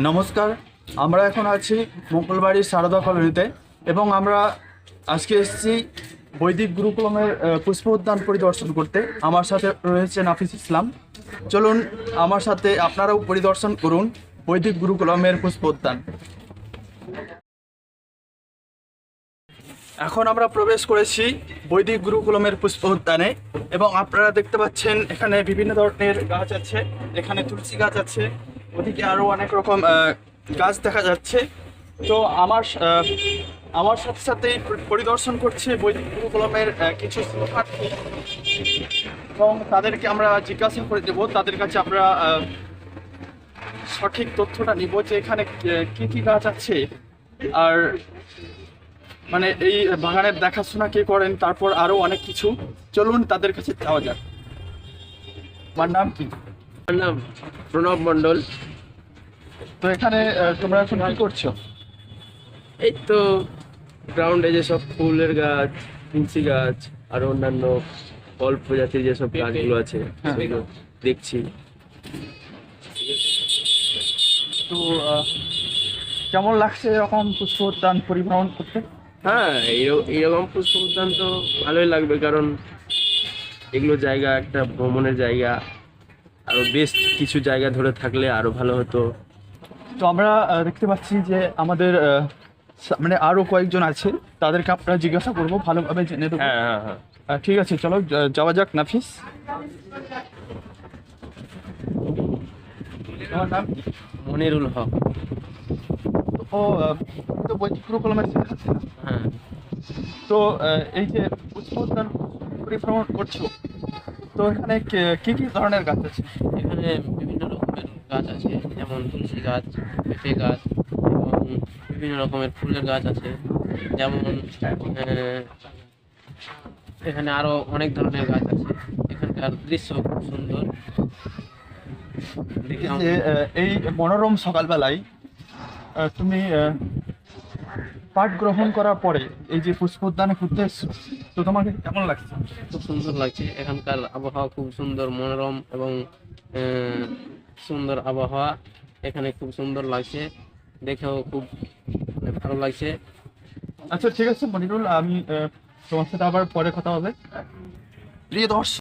নমস্কার, আমরা এখন আছি মঙ্গলবাড়ির সারদা কলোনিতে এবং আমরা আজকে এসেছি বৈদিক গুরুকুলমের পুষ্প উদ্যান পরিদর্শন করতে। আমার সাথে রয়েছে নাফিস ইসলাম। চলুন আমার সাথে আপনারাও পরিদর্শন করুন বৈদিক গুরুকুলমের পুষ্প উদ্যান। এখন আমরা প্রবেশ করেছি বৈদিক গুরুকুলমের পুষ্প উদ্যানে এবং আপনারা দেখতে পাচ্ছেন এখানে বিভিন্ন ধরনের গাছ আছে। এখানে তুলসী গাছ আছে, ওদিকে আরও অনেক রকম গাছ দেখা যাচ্ছে। তো আমার সাথে সাথে পরিদর্শন করছে বৈদিক গুরুকুলমের কিছু শিক্ষার্থী এবং তাদেরকে আমরা জিজ্ঞাসা করে দেবো, তাদের কাছে আমরা সঠিক তথ্যটা নিব যে এখানে কি কি গাছ আছে আর মানে এই বাগানের দেখাশোনা কে করেন, তারপর আরো অনেক কিছু। চলুন তাদের কাছে যাওয়া যাক। আমার নাম কি? আমার নাম প্রণব মণ্ডল। তো এখানে তোমরা এখন কি করছো? এই তো গ্রাউন্ডে যেসব ফুলের গাছ, তুলসী গাছ আর অন্যান্য ফল প্রজাতির যেসব গাছগুলো আছে সেগুলো দেখছি। তো কেমন লাগছে এরকম পুষ্প উদ্যান পরিভ্রমণ করতে? হ্যাঁ, এইরকম পুষ্প উদ্যান তো ভালোই লাগবে, কারণ এগুলো জায়গা একটা ভ্রমণের জায়গা। আরো বেশ কিছু জায়গা ধরে থাকলে আরো ভালো হতো। তো আমরা দেখতে পাচ্ছি যে আমাদের মানে আরো কয়েকজন আছে, তাদেরকে আপনারা জিজ্ঞাসা করবো, ভালোভাবে জেনে দেবো। হ্যাঁ হ্যাঁ হ্যাঁ ঠিক আছে, চলো যাওয়া যাক। নাফিস, তোমার নাম? মনিরুল হক। ও তো বৈদিক গুরুকুলমের শিক্ষার্থী না? হ্যাঁ। তো এই যে পুষ্প উদ্যান পরিভ্রমণ করছো, তো এখানে কি কি ধরনের গাছ আছে? এখানে বিভিন্ন রকমের গাছ আছে, যেমন তুলসী গাছ, পেঁপে গাছ এবং বিভিন্ন রকমের ফুলের গাছ আছে। যেমন এখানে আরো অনেক ধরনের গাছ আছে। এখানকার দৃশ্য খুব সুন্দর। দেখে যে এই মনোরম সকালবেলায় তুমি পাঠ গ্রহণ করার পরে এই যে পুষ্প উদ্যানে ঘুরতে এসছো, তো তোমাকে কেমন লাগছে? খুব সুন্দর লাগছে। এখানকার আবহাওয়া খুব সুন্দর, মনোরম এবং সুন্দর আবহাওয়া। এখানে খুব সুন্দর লাগছে, দেখেও খুব ভালো লাগছে। আচ্ছা ঠিক আছে মনিরুল, আমি তোমার সাথে আবার পরে কথা হবে। প্রিয় দর্শক।